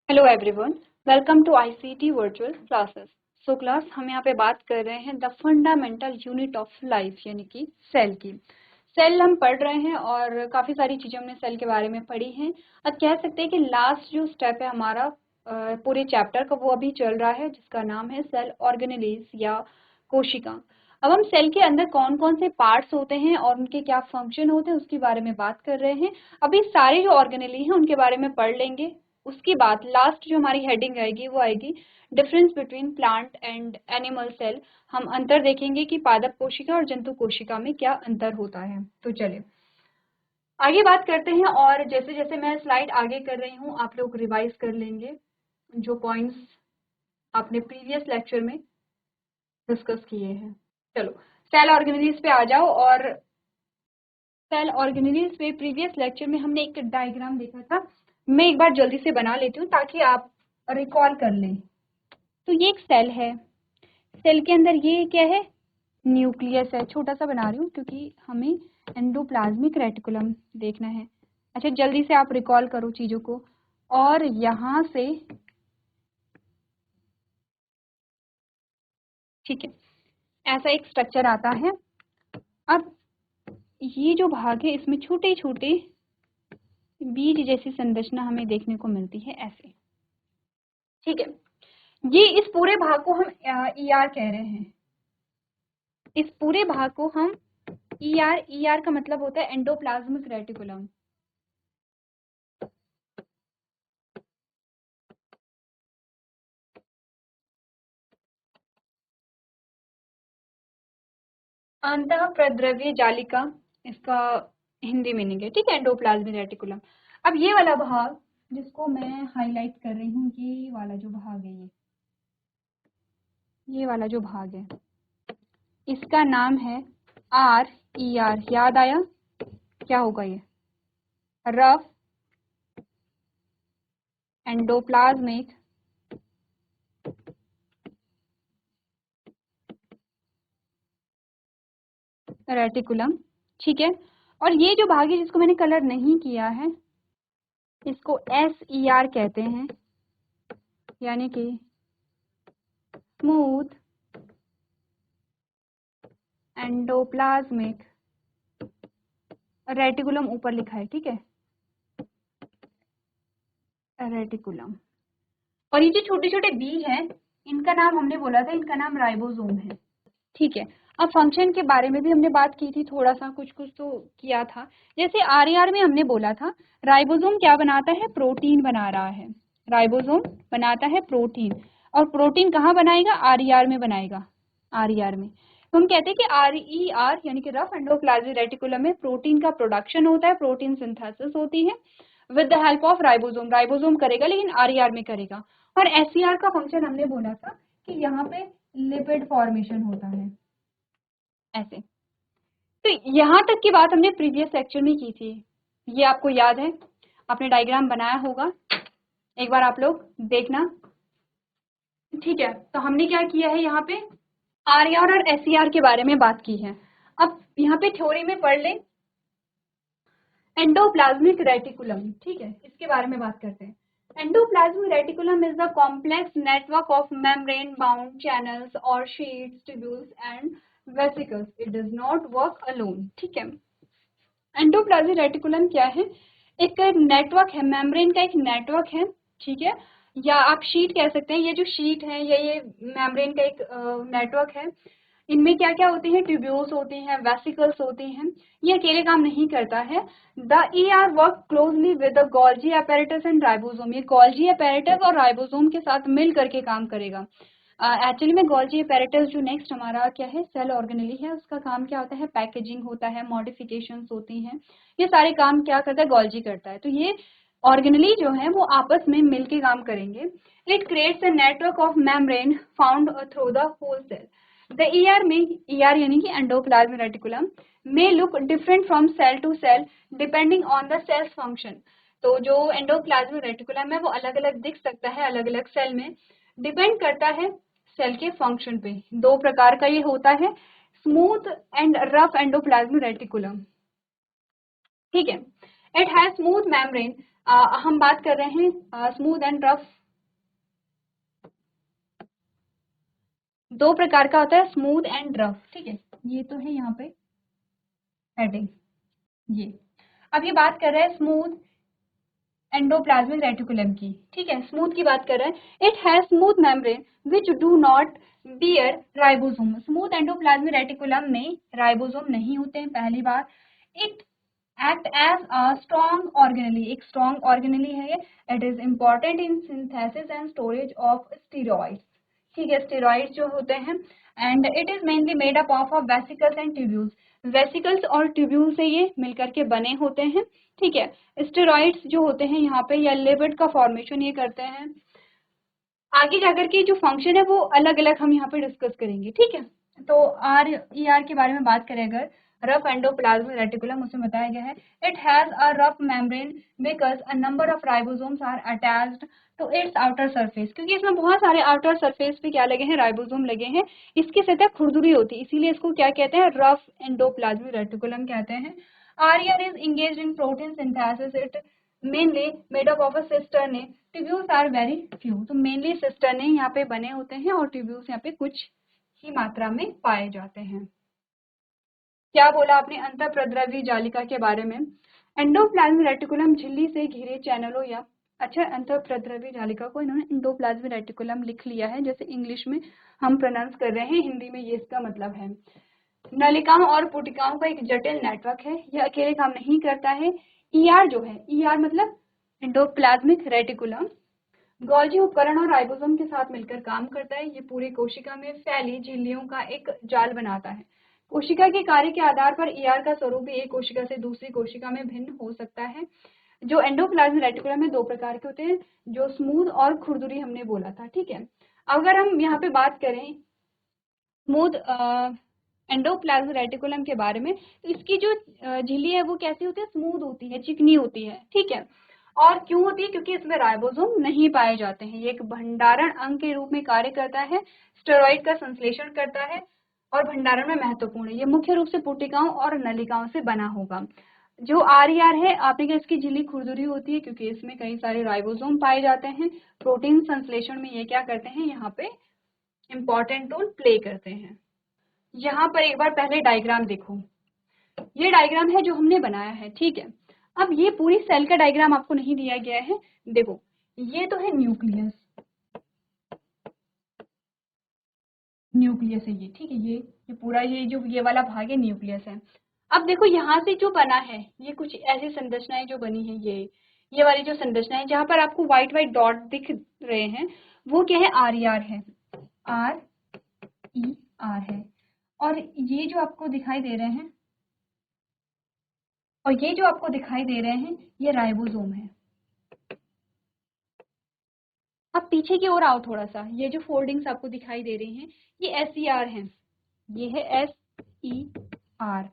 Hello everyone, welcome to ICT virtual classes. So class हम यहाँ पे बात कर रहे हैं the fundamental unit of life यानी कि सेल की। सेल हम पढ़ रहे हैं और काफ़ी सारी चीज़ें हमने सेल के बारे में पढ़ी हैं। अब कह सकते हैं कि लास्ट जो स्टेप है हमारा पूरे चैप्टर का वो अभी चल रहा है, जिसका नाम है सेल ऑर्गेनेलिज या कोशिका। अब हम सेल के अंदर कौन कौन से पार्ट्स होते हैं और उनके क्या फंक्शन होते हैं उसके बारे में बात कर रहे हैं। अभी सारे जो ऑर्गेनेली हैं उनके बारे में पढ़ लेंगे। उसके बाद लास्ट जो हमारी हेडिंग आएगी वो आएगी difference between plant and animal cell. हम अंतर देखेंगे कि पादप कोशिका और जंतु कोशिका में क्या अंतर होता है। तो चलिए आगे बात करते हैं, और जैसे जैसे मैं स्लाइड आगे कर रही हूँ आप लोग रिवाइज कर लेंगे जो पॉइंट्स आपने प्रीवियस लेक्चर में डिस्कस किए हैं। चलो सेल ऑर्गेनेलिज पे आ जाओ। और सेल ऑर्गेनेलिज पे प्रीवियस लेक्चर में हमने एक डायग्राम देखा था, मैं एक बार जल्दी से बना लेती हूँ ताकि आप रिकॉल कर लें। तो ये एक सेल है, सेल के अंदर ये क्या है, न्यूक्लियस है। छोटा सा बना रही हूँ क्योंकि हमें एंडोप्लाज्मिक रेटिकुलम देखना है। अच्छा जल्दी से आप रिकॉल करो चीज़ों को। और यहाँ से ठीक है, ऐसा एक स्ट्रक्चर आता है। अब ये जो भाग है इसमें छोटे छोटे बीज जैसी संरचना हमें देखने को मिलती है ऐसे। ठीक है, ये इस पूरे भाग को हम ईआर कह रहे हैं। इस पूरे भाग को हम ईआर का मतलब होता है एंडोप्लाज्मिक रेटिकुलम। अंतः प्रद्रव्य जालिका इसका हिंदी मीनिंग है। ठीक है, एंडोप्लाज्मिक रेटिकुलम। अब ये वाला भाग जिसको मैं हाईलाइट कर रही हूँ, ये वाला जो भाग है, ये वाला जो भाग है इसका नाम है RER। याद आया क्या होगा ये? Rough endoplasmic reticulum. ठीक है, और ये जो भाग है जिसको मैंने कलर नहीं किया है इसको SER कहते हैं, यानी कि स्मूथ एंडोप्लाज्मिक रेटिकुलम ऊपर लिखा है। ठीक है, रेटिकुलम। और ये जो छोटे छोटे बीज हैं इनका नाम हमने बोला था, इनका नाम राइबोसोम है। ठीक है, अब फंक्शन के बारे में भी हमने बात की थी, थोड़ा सा कुछ कुछ तो किया था। जैसे RER में हमने बोला था राइबोसोम क्या बनाता है, प्रोटीन बना रहा है। राइबोसोम बनाता है प्रोटीन, और प्रोटीन कहाँ बनाएगा, RER में बनाएगा। RER में तो हम कहते हैं कि RER यानी कि रफ एंडोप्लाज्मिक रेटिकुलम में प्रोटीन का प्रोडक्शन होता है, प्रोटीन सिंथेसिस होती है with the help of ribosome. Ribosome करेगा लेकिन RER में करेगा। और SER का फंक्शन हमने बोला था कि यहाँ पे लिपिड फॉर्मेशन होता है ऐसे। तो यहाँ तक की बात हमने प्रीवियस लेक्चर में की थी, ये आपको याद है, आपने डायग्राम बनाया होगा, एक बार आप लोग देखना। ठीक है, तो हमने क्या किया है यहाँ पे RER और SER के बारे में बात की है। अब यहाँ पे थ्योरी में पढ़ ले एंडोप्लाज्मिक रेटिकुलम। ठीक है, इसके बारे में बात करते हैं। Endoplasmic reticulum is the complex network of membrane bound channels और sheets, tubules and vesicles. It does not work alone. ठीक है, एंडोप्लाज्मिक रेटिकुलम क्या है, एक नेटवर्क है, मेम्ब्रेन का एक नेटवर्क है। ठीक है, या आप शीट कह सकते हैं, ये जो शीट है ये मेम्ब्रेन का एक नेटवर्क है। इनमें क्या क्या होती हैं, ट्यूब्यूल्स होती हैं, वेसिकल्स होती हैं। ये अकेले काम नहीं करता है। The ER work closely with the Golgi apparatus and ribosome. ये गोल्जी apparatus और राइबोसोम के साथ मिल करके काम करेगा। एक्चुअली में गोल्जी apparatus जो नेक्स्ट हमारा क्या है, सेल ऑर्गेनेली है, उसका काम क्या होता है, पैकेजिंग होता है, मॉडिफिकेशंस होती हैं, ये सारे काम क्या करता है, गोल्जी करता है। तो ये ऑर्गेनेली जो है वो आपस में मिलके काम करेंगे। It creates a network of membrane found through the whole cell. The ER में, ER यानी कि endoplasmic reticulum, may look different from cell to cell depending on the cell's function। तो जो एंडोप्लाज्मिक रेटिकुलम है वो अलग अलग दिख सकता है अलग अलग सेल में, डिपेंड करता है सेल के फंक्शन पे। दो प्रकार का ये होता है, smooth and rough endoplasmic reticulum. ठीक है, इट हैज स्मूथ मेम्ब्रेन हम बात कर रहे हैं स्मूथ एंड रफ। दो प्रकार का होता है स्मूथ एंड रफ, ठीक है। ये तो है यहाँ पे हेडिंग। ये अब ये बात कर रहे हैं स्मूथ एंडोप्लाज्मिक रेटिकुलम की, ठीक है। स्मूथ की बात कर रहे हैं, it has smooth membrane which do not bear ribosome. Smooth endoplasmic reticulum में राइबोसोम नहीं होते हैं, पहली बार। It act as a strong organelle, एक स्ट्रॉन्ग ऑर्गेनेली है ये। It is important in synthesis and storage of steroids, ठीक है, स्टेरॉइड्स जो होते हैं। And it is mainly made up of vesicles and tubules. Vesicles और ट्यूब्यूल से ये मिलकर के बने होते हैं, ठीक है। स्टेरॉइड्स जो होते हैं यहाँ पे या लिपिड का फॉर्मेशन ये करते हैं। आगे जाकर के जो फंक्शन है वो अलग अलग हम यहाँ पे डिस्कस करेंगे, ठीक है। तो RER के बारे में बात करें अगर, रफ एंडोप्लाज्मिक रेटिकुलम, उसमें बताया गया है it has a rough membrane because a number of ribosomes are attached to its outer surface. क्योंकि इसमें बहुत सारे आउटर सरफेस पे क्या लगे हैं, राइबोसोम लगे हैं। इसकी सतह खुरदुरी होती है, इसीलिए इसको क्या कहते हैं, रफ एंडोप्लाज्मिक रेटिकुलम कहते हैं। RER is engaged in protein synthesis. It mainly made up of a cisternae. Tubules are very few. तो मेनली सिस्टर्ने यहाँ पे बने होते हैं और ट्यूब्यूल्स यहाँ पे कुछ ही मात्रा में पाए जाते हैं। क्या बोला आपने अंतःप्रद्रवी जालिका के बारे में? एंडोप्लाज्मिक रेटिकुलम झिल्ली से घिरे चैनलों या, अच्छा, अंतःप्रद्रवी जालिका को इन्होंने एंडोप्लाज्मिक रेटिकुलम लिख लिया है, जैसे इंग्लिश में हम प्रोनाउंस कर रहे हैं, हिंदी में ये इसका मतलब है। नलिकाओं और पुटिकाओं का एक जटिल नेटवर्क है, यह अकेले काम नहीं करता है। ER जो है, ER मतलब एंडोप्लाज्मिक रेटिकुलम, गोल्जी उपकरण और राइबोसोम के साथ मिलकर काम करता है। ये पूरी कोशिका में फैली झिल्लियों का एक जाल बनाता है। कोशिका के कार्य के आधार पर ER का स्वरूप भी एक कोशिका से दूसरी कोशिका में भिन्न हो सकता है। जो एंडोप्लाज्मिक रेटिकुलम में दो प्रकार के होते हैं, जो स्मूथ और खुरदुरी हमने बोला था, ठीक है। अगर हम यहाँ पे बात करें स्मूथ एंडोप्लाज्मिक रेटिकुलम के बारे में, तो इसकी जो झिल्ली है वो कैसी होती है, स्मूथ होती है, चिकनी होती है, ठीक है। और क्यों होती है, क्योंकि इसमें राइबोसोम नहीं पाए जाते हैं। ये एक भंडारण अंग के रूप में कार्य करता है, स्टेरॉइड का संश्लेषण करता है और भंडारण में महत्वपूर्ण है। ये मुख्य रूप से पुटिकाओं और नलिकाओं से बना होगा। जो RER है, आपने कहा इसकी झिल्ली खुरदुरी होती है क्योंकि इसमें कई सारे राइबोसोम पाए जाते हैं। प्रोटीन संश्लेषण में ये क्या करते हैं, यहाँ पे इंपॉर्टेंट रोल प्ले करते हैं। यहाँ पर एक बार पहले डायग्राम देखो, ये डायग्राम है जो हमने बनाया है, ठीक है। अब ये पूरी सेल का डायग्राम आपको नहीं दिया गया है। देखो, ये तो है न्यूक्लियस, न्यूक्लियस है ये, ठीक है। ये पूरा ये जो ये वाला भाग है न्यूक्लियस है। अब देखो यहाँ से जो बना है, ये कुछ ऐसी संरचनाएं जो बनी है, ये वाली जो संरचना है जहां पर आपको व्हाइट व्हाइट डॉट दिख रहे हैं, वो क्या है, RER है, RER है। और ये जो आपको दिखाई दे रहे हैं, और ये जो आपको दिखाई दे रहे हैं, ये राइबोसोम है। अब पीछे की ओर आओ थोड़ा सा, ये जो फोल्डिंग्स आपको दिखाई दे रही हैं, ये SER है, ये है SER।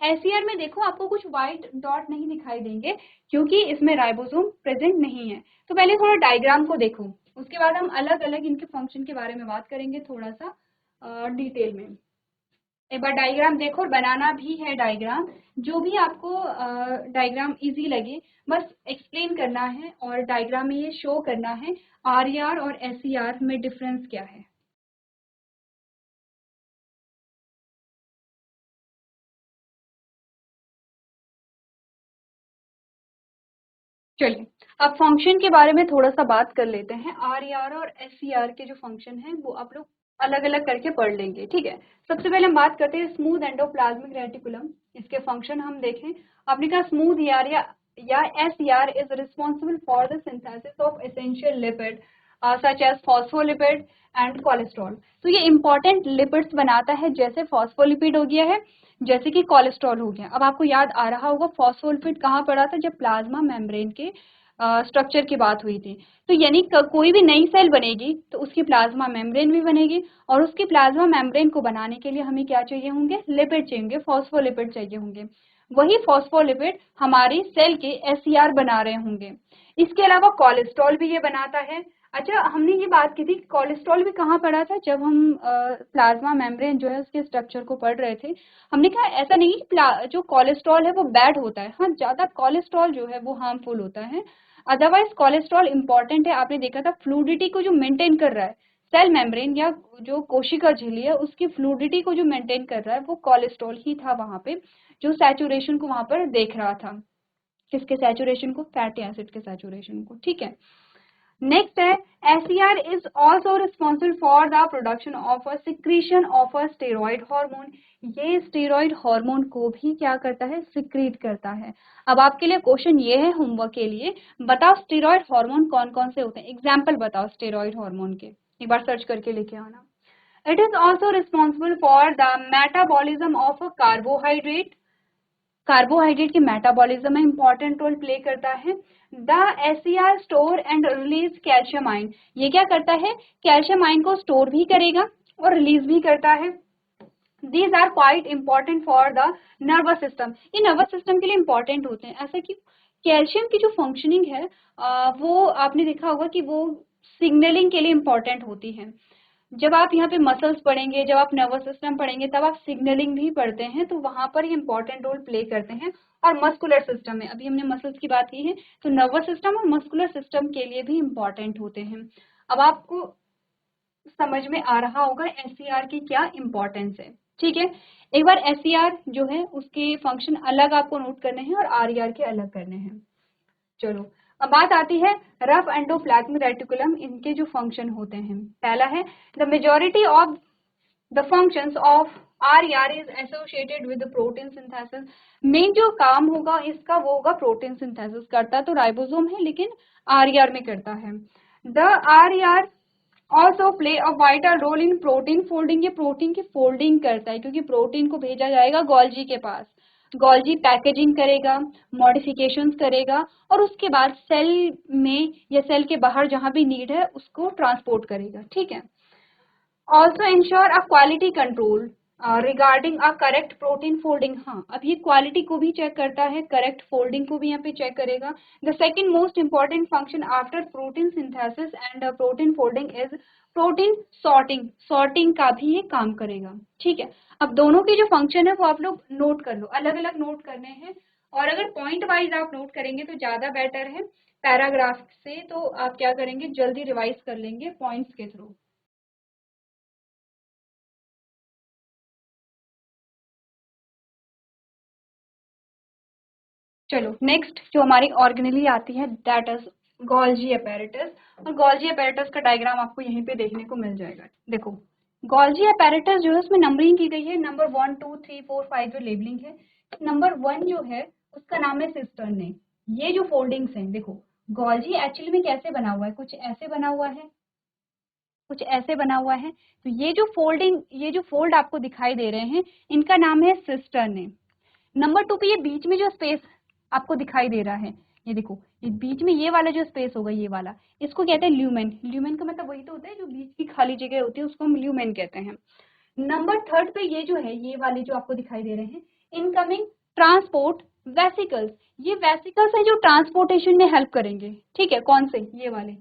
SER में देखो आपको कुछ व्हाइट डॉट नहीं दिखाई देंगे क्योंकि इसमें राइबोसोम प्रेजेंट नहीं है। तो पहले थोड़ा डायग्राम को देखो, उसके बाद हम अलग अलग इनके फंक्शन के बारे में बात करेंगे थोड़ा सा डिटेल में। एक बार डायग्राम देखो, और बनाना भी है डायग्राम, जो भी आपको डायग्राम इजी लगे बस एक्सप्लेन करना है और डायग्राम में ये शो करना है RER और SER में डिफरेंस क्या है। चलिए, अब फंक्शन के बारे में थोड़ा सा बात कर लेते हैं। RER और SER के जो फंक्शन है वो आप लोग अलग अलग करके पढ़ लेंगे, ठीक है। सबसे पहले हम बात करते हैं स्मूथ एंडोप्लाज्मिक रेटिकुलम, इसके फंक्शन हम देखें। आपने कहा स्मूथ ER या SER is responsible for the synthesis of essential lipid such as phospholipid and cholesterol. तो ये इंपॉर्टेंट लिपिड्स बनाता है, जैसे फॉस्फोलिपिड हो गया है, जैसे कि कोलेस्ट्रॉल हो गया। अब आपको याद आ रहा होगा फॉस्फोलिपिड कहाँ पड़ा था, जब प्लाज्मा मेम्ब्रेन के स्ट्रक्चर की बात हुई थी। तो यानी कोई भी नई सेल बनेगी तो उसकी प्लाज्मा मेम्ब्रेन भी बनेगी, और उसकी प्लाज्मा मेम्ब्रेन को बनाने के लिए हमें क्या चाहिए होंगे, लिपिड चाहिए होंगे, फॉस्फोलिपिड चाहिए होंगे। वही फॉस्फोलिपिड हमारी सेल के SER बना रहे होंगे। इसके अलावा कोलेस्ट्रॉल भी ये बनाता है। अच्छा, हमने ये बात की थी कोलेस्ट्रॉल भी कहाँ पढ़ा था, जब हम प्लाज्मा मेम्ब्रेन जो है उसके स्ट्रक्चर को पढ़ रहे थे। हमने कहा ऐसा नहीं कि जो कोलेस्ट्रॉल है वो बैड होता है, हाँ ज्यादा कोलेस्ट्रॉल जो है वो हार्मफुल होता है। अदरवाइज कोलेस्ट्रॉल इंपॉर्टेंट है, आपने देखा था फ्लूइडिटी को जो मेंटेन कर रहा है, सेल मेम्ब्रेन या जो कोशिका झिल्ली है उसकी फ्लूइडिटी को जो मेंटेन कर रहा है वो कोलेस्ट्रॉल ही था वहां पे, जो सैचुरेशन को वहां पर देख रहा था। किसके सैचुरेशन को? फैटी एसिड के सैचुरेशन को, ठीक है। नेक्स्ट है SCR is also responsible for the production of a secretion of a steroid hormone। ये स्टेरॉइड हार्मोन को भी क्या करता है? सिक्रीट करता है। अब आपके लिए क्वेश्चन ये है होमवर्क के लिए, बताओ स्टेरॉइड हार्मोन कौन कौन से होते हैं, एग्जाम्पल बताओ स्टेरॉइड हार्मोन के, एक बार सर्च करके लेके आना। It is also responsible for the metabolism of carbohydrate, carbohydrate के मेटाबॉलिज्म में इंपॉर्टेंट रोल प्ले करता है। The SCR store and release calcium ion, ये क्या करता है? कैल्शियम आयन को स्टोर भी करेगा और रिलीज भी करता है। These are quite important for the nervous system, ये नर्वस सिस्टम के लिए इंपॉर्टेंट होते हैं। ऐसा क्यों? कैल्शियम की जो फंक्शनिंग है वो आपने देखा होगा कि वो सिग्नलिंग के लिए इंपॉर्टेंट होती है। जब आप यहाँ पे मसल्स पढ़ेंगे, जब आप नर्वस सिस्टम पढ़ेंगे, तब आप सिग्नलिंग भी पढ़ते हैं, तो वहां पर ये इंपॉर्टेंट रोल प्ले करते हैं। और मस्कुलर सिस्टम में, अभी हमने मसल्स की बात की है, तो नर्वस सिस्टम और मस्कुलर सिस्टम के लिए भी इंपॉर्टेंट होते हैं। अब आपको समझ में आ रहा होगा SCR की क्या इंपॉर्टेंस है, ठीक है। एक बार SCR जो है उसके फंक्शन अलग आपको नोट करने हैं और RER के अलग करने हैं। चलो, अब बात आती है रफ एंडोप्लाज्मिक रेटिकुलम, इनके जो फंक्शन होते हैं। पहला है the majority of the functions of RER is associated with protein synthesis. Main जो काम होगा इसका वो होगा प्रोटीन सिंथेसिस, करता तो राइबोसोम है लेकिन RER में करता है। The RER also play a vital role in protein folding, ये प्रोटीन की फोल्डिंग करता है क्योंकि प्रोटीन को भेजा जाएगा गोल्जी के पास, गोल्जी पैकेजिंग करेगा, मॉडिफिकेशंस करेगा और उसके बाद सेल में या सेल के बाहर जहां भी नीड है उसको ट्रांसपोर्ट करेगा, ठीक है। Also ensure a quality control regarding a correct protein folding, हाँ अब ये क्वालिटी को भी चेक करता है, करेक्ट फोल्डिंग को भी यहाँ पे चेक करेगा। The second most important function after protein synthesis and protein folding is protein sorting, sorting का भी ये काम करेगा, ठीक है। अब दोनों के जो फंक्शन है वो आप लोग नोट कर लो, अलग अलग नोट करने हैं, और अगर पॉइंट वाइज आप नोट करेंगे तो ज्यादा बेटर है, पैराग्राफ से तो आप क्या करेंगे जल्दी रिवाइज कर लेंगे पॉइंट्स के थ्रू। चलो नेक्स्ट जो हमारी ऑर्गेनली आती है दैट इज गोल्जी अपैरेटस, और गोल्जी अपैरेटस का डायग्राम आपको यहीं पे देखने को मिल जाएगा। देखो गोल्जी अपैरेटस जो है उसमें नंबरिंग की गई है, नंबर 1 2 3 4 5 जो लेबलिंग है। नंबर 1 जो है उसका नाम है सिस्टर्न। ये जो फोल्डिंग्स हैं देखो, गोल्जी एक्चुअली में कैसे बना हुआ है, कुछ ऐसे बना हुआ है, कुछ ऐसे बना हुआ है। तो ये जो फोल्डिंग, ये जो फोल्ड आपको दिखाई दे रहे हैं इनका नाम है सिस्टर्न। नंबर 2 पे ये बीच में जो स्पेस आपको दिखाई दे रहा है, ये देखो ये बीच में ये वाला जो स्पेस होगा ये वाला, इसको कहते हैं ल्यूमेन। ल्यूमेन का मतलब वही तो होता है जो बीच की खाली जगह होती है उसको हम ल्यूमेन कहते हैं। नंबर 3 पे ये जो है, ये वाले जो आपको दिखाई दे रहे हैं इनकमिंग ट्रांसपोर्ट वेसिकल्स, ये वेसिकल्स हैं जो ट्रांसपोर्टेशन में हेल्प करेंगे, ठीक है। कौन से? ये वाले,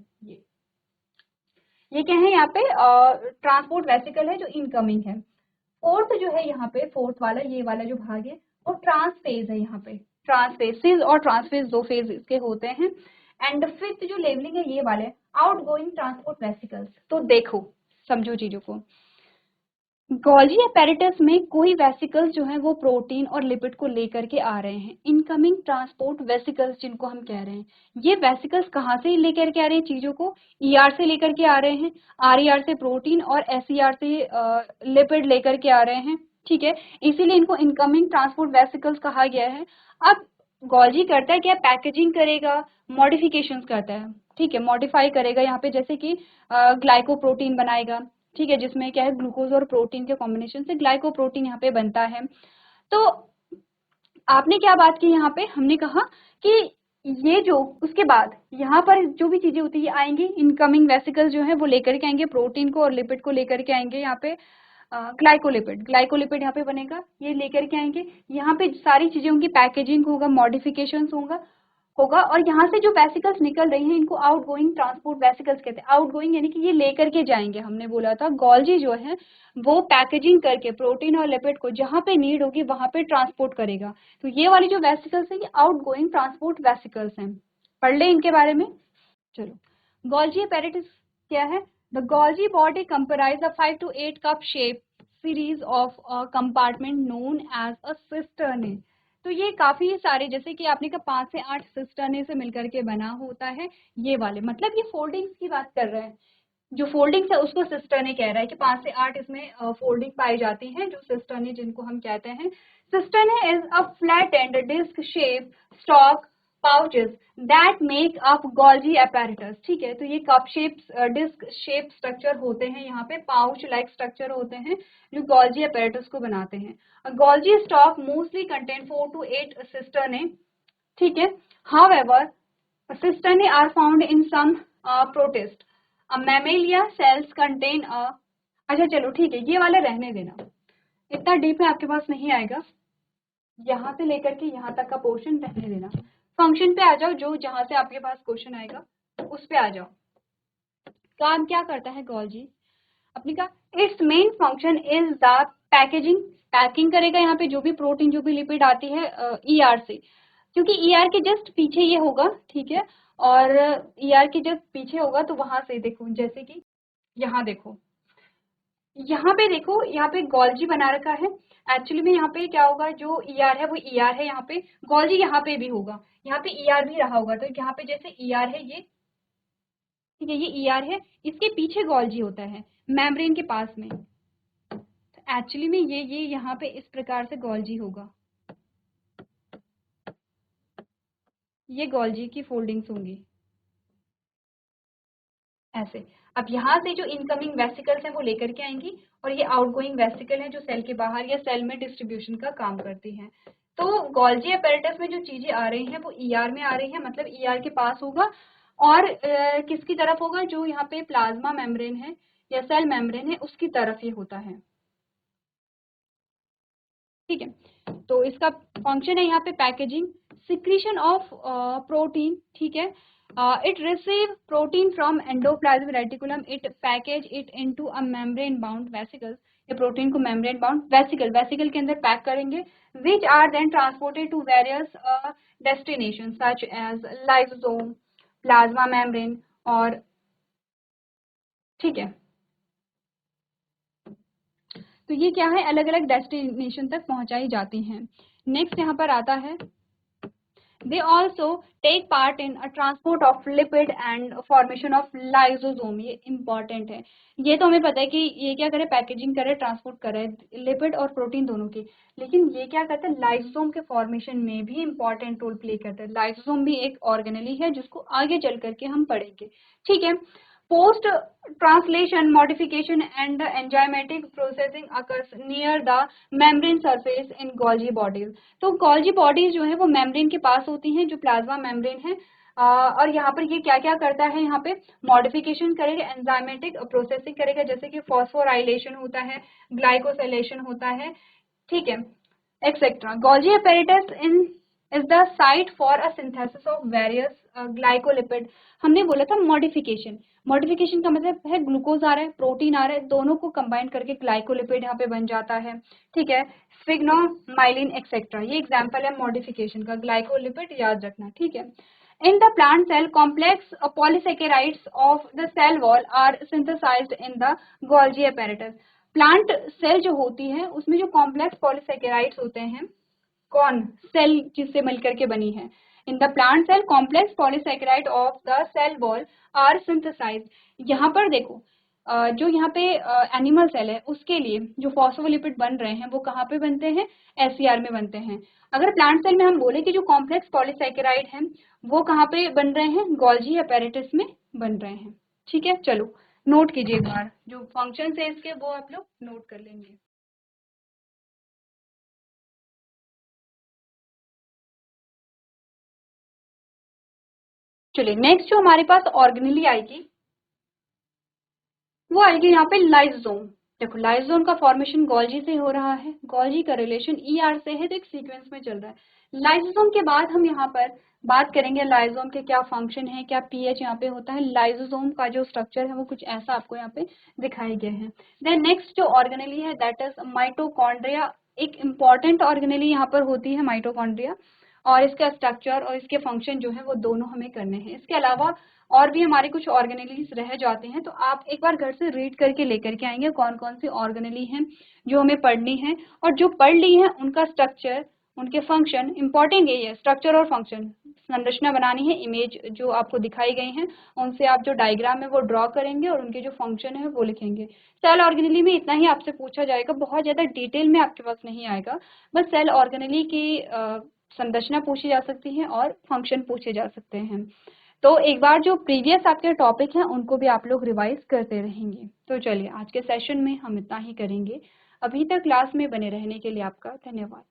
ये क्या है यहाँ पे ट्रांसपोर्ट वेसिकल है जो इनकमिंग है। फोर्थ जो है यहाँ पे, फोर्थ वाला ये वाला जो भाग है वो ट्रांसफेज है। यहाँ पे ट्रांसफेसिस और ट्रांसफेज दो फेज इसके होते हैं। एंड फिफ्थ जो लेवलिंग है ये वाले आउट गोइंग ट्रांसपोर्ट वेसिकल्स। तो देखो समझो चीजों को, गोल्जी अपैरेटस में कोई वेसिकल्स जो है वो प्रोटीन और लिपिड को लेकर के आ रहे हैं, इनकमिंग ट्रांसपोर्ट वेसिकल्स जिनको हम कह रहे हैं। ये वेसिकल्स कहाँ से लेकर के आ रहे हैं चीजों को? ER से लेकर के आ रहे हैं, RER से प्रोटीन और SCR से लिपिड लेकर के आ रहे हैं, ठीक है। इसीलिए इनको इनकमिंग ट्रांसपोर्ट वेसिकल्स कहा गया है। अब गोल्जी करता है क्या? पैकेजिंग करेगा, मॉडिफिकेशंस करता है, ठीक है, मॉडिफाई करेगा यहाँ पे, जैसे कि ग्लाइकोप्रोटीन बनाएगा, ठीक है, जिसमें क्या है ग्लूकोज और प्रोटीन के कॉम्बिनेशन से ग्लाइकोप्रोटीन यहाँ पे बनता है। तो आपने क्या बात की यहाँ पे, हमने कहा कि ये जो उसके बाद यहाँ पर जो भी चीजें होती है आएंगी, इनकमिंग वेसिकल्स जो है वो लेकर के आएंगे प्रोटीन को और लिपिड को लेकर के आएंगे। यहाँ पे ग्लाइकोलिपिड, ग्लाइकोलिपिड यहाँ पे बनेगा, ये लेकर के आएंगे। यहाँ पे सारी चीजें होंगी, पैकेजिंग होगा, मॉडिफिकेशन होगा, होगा और यहाँ से जो वेसिकल्स निकल रही हैं इनको आउटगोइंग ट्रांसपोर्ट वेसिकल्स कहते हैं। आउटगोइंग यानी कि ये लेकर के जाएंगे, हमने बोला था गोल्जी जो है वो पैकेजिंग करके प्रोटीन और लिपिड को जहाँ पे नीड होगी वहां पे ट्रांसपोर्ट करेगा। तो ये वाली जो वेसिकल्स है ये आउटगोइंग ट्रांसपोर्ट वेसिकल्स हैं, पढ़ ले इनके बारे में। चलो गोल्जी apparatus क्या है? The Golgi body comprise a 5 to 8 cup shape series of compartment known as a cisternae. तो ये काफी सारे, जैसे कि आपने कहा 5 से 8 सिस्टर्ने से मिलकर के बना होता है ये वाले, मतलब ये फोल्डिंग्स की बात कर रहे हैं। जो फोल्डिंग्स है उसको सिस्टर्ने कह रहा है कि 5 से 8 इसमें फोल्डिंग पाई जाती है, जो सिस्टर्ने जिनको हम कहते हैं। Cisternae is a flat and disc shape stacked pouches that make up Golgi apparatus। ठीक है, तो ये cup shape disc shape structure होते हैं, यहाँ पे पाउच लाइक स्ट्रक्चर होते हैं जो गोल्जी apparatus को बनाते हैं। Golgi stock mostly contain 4 to 8 cisternae. ठीक है, however cisternae are found in some protist mammalia cells contain a। अच्छा चलो ठीक है, ये वाले रहने देना, इतना डीप में आपके पास नहीं आएगा, यहाँ से लेकर के यहाँ तक का पोर्शन रहने देना। फंक्शन पे आ जाओ, जो जहाँ से आपके पास क्वेश्चन आएगा उस पे आ जाओ। काम क्या करता है गोल्जी? अपनी का it's main function is the packaging, packing करेगा यहाँ पे जो भी प्रोटीन जो भी लिपिड आती है ईआर से, क्योंकि ईआर के जस्ट पीछे ये होगा। ठीक है, और ईआर के जस्ट पीछे होगा तो वहां से देखो, जैसे कि यहाँ देखो, यहाँ पे देखो, यहाँ पे गोल्जी बना रखा है। एक्चुअली में यहाँ पे क्या होगा, जो ईआर है वो ईआर है, यहाँ पे गोल्जी यहाँ पे भी होगा, यहाँ पे ईआर भी रहा होगा। तो यहाँ पे जैसे ईआर है ये, ठीक है, ये ईआर है, इसके पीछे गोल्जी होता है मेम्ब्रेन के पास में। एक्चुअली में ये यहाँ पे इस प्रकार से गोल्जी होगा, ये गोल्जी की फोल्डिंग्स होंगी ऐसे। अब यहाँ से जो इनकमिंग वेसिकल्स हैं वो लेकर के आएंगी और ये आउटगोइंग वेसिकल है जो सेल के बाहर या सेल में डिस्ट्रीब्यूशन का काम करती हैं। तो गोल्जी apparatus में जो चीजें आ रही हैं वो ईआर में आ रही है, मतलब ईआर के पास होगा। और किसकी तरफ होगा? जो यहाँ पे प्लाज्मा मेम्ब्रेन है या सेल मेम्ब्रेन है उसकी तरफ ये होता है। ठीक है, तो इसका फंक्शन है यहाँ पे पैकेजिंग, सिक्रीशन ऑफ प्रोटीन। ठीक है, it receive protein from endoplasmic reticulum, it package it into a membrane bound vesicles. ये प्रोटीन को मेम्ब्रेन बाउंड वेसिकल के अंदर पैक करेंगे, which are then transported to various destination such as lysosome, plasma membrane और। ठीक है, तो ये क्या है, अलग अलग डेस्टिनेशन तक पहुंचाई जाती हैं। नेक्स्ट यहाँ पर आता है, they also take part in a transport of lipid and formation of lysosome। ये important है, ये तो हमें पता है कि ये क्या करे, पैकेजिंग करे, ट्रांसपोर्ट करे लिपिड और प्रोटीन दोनों की, लेकिन ये क्या करता है, लाइसोसोम के फॉर्मेशन में भी इंपॉर्टेंट रोल प्ले करता है। लाइसोसोम भी एक ऑर्गेनेली है जिसको आगे चल करके हम पढ़ेंगे। ठीक है, post translation modification and enzymatic processing occurs near the membrane surface in Golgi bodies। तो गोल्जी बॉडीज जो है वो मेम्ब्रेन के पास होती हैं, जो प्लाज्मा मेम्ब्रेन है। और यहाँ पर ये क्या क्या करता है, यहाँ पे मॉडिफिकेशन करेगा, एंजाइमेटिक प्रोसेसिंग करेगा, जैसे कि फॉस्फोराइलेशन होता है, ग्लाइकोसिलेशन होता है। ठीक है, etcetera. Golgi apparatus in is the site for a synthesis of various glycolipid. हमने बोला था मॉडिफिकेशन, मॉडिफिकेशन का मतलब है ग्लूकोज आ रहा है, प्रोटीन आ रहा है, दोनों को कंबाइन करके ग्लाइकोलिपिड यहाँ पे बन जाता है। ठीक है, स्फिग्नोमाइलिन एक्सेट्रा, ये एग्जांपल है मॉडिफिकेशन का, ग्लाइकोलिपिड याद रखना। ठीक है, in the plant cell complex polysaccharides of the cell wall are synthesized in the Golgi apparatus। Plant cell जो होती है उसमें जो कॉम्प्लेक्स पॉलीसेकेराइड्स होते हैं, कौन? सेल जिससे मिलकर के बनी है। In the plant cell complex polysaccharide of the cell wall are synthesized. यहाँ पर देखो, जो यहाँ पे एनिमल सेल है उसके लिए जो फॉस्फोलिपिड बन रहे हैं वो कहाँ पे बनते हैं? एससीआर में बनते हैं। अगर प्लांट सेल में हम बोले कि जो कॉम्प्लेक्स पॉलीसेकेराइड हैं वो कहाँ पे बन रहे हैं? गोल्जी apparatus में बन रहे हैं। ठीक है, चलो नोट कीजिए एक बार, जो फंक्शन है इसके वो आप लोग नोट कर लेंगे। चलिए नेक्स्ट जो हमारे पास ऑर्गेनेली आएगी वो आएगी यहाँ पे लाइसोसोम। देखो लाइसोसोम का फॉर्मेशन गोल्जी से हो रहा है, गोल्जी का रिलेशन ईआर से है, तो एक सीक्वेंस में चल रहा है। लाइसोसोम के बाद हम यहाँ पर बात करेंगे लाइसोसोम के क्या फंक्शन है, क्या पीएच यहाँ पे होता है। लाइसोसोम का जो स्ट्रक्चर है वो कुछ ऐसा आपको यहाँ पे दिखाई गए हैं। देन नेक्स्ट जो ऑर्गेनेली है दैट इज माइटोकॉन्ड्रिया। एक इम्पॉर्टेंट ऑर्गेनेली यहाँ पर होती है माइटोकॉन्ड्रिया, और इसका स्ट्रक्चर और इसके फंक्शन जो है वो दोनों हमें करने हैं। इसके अलावा और भी हमारे कुछ ऑर्गेनेलीज रह जाते हैं, तो आप एक बार घर से रीड करके लेकर के आएंगे कौन कौन सी ऑर्गेनेली हैं जो हमें पढ़नी है, और जो पढ़ ली है उनका स्ट्रक्चर, उनके फंक्शन, इंपॉर्टेंट यही है स्ट्रक्चर और फंक्शन। संरचना बनानी है, इमेज जो आपको दिखाई गई हैं उनसे आप जो डायग्राम है वो ड्रॉ करेंगे और उनके जो फंक्शन है वो लिखेंगे। सेल ऑर्गेनेली में इतना ही आपसे पूछा जाएगा, बहुत ज़्यादा डिटेल में आपके पास नहीं आएगा। बस सेल ऑर्गेनेली की संरचना पूछी जा सकती है और फंक्शन पूछे जा सकते हैं। तो एक बार जो प्रीवियस आपके टॉपिक हैं उनको भी आप लोग रिवाइज करते रहेंगे। तो चलिए आज के सेशन में हम इतना ही करेंगे। अभी तक क्लास में बने रहने के लिए आपका धन्यवाद।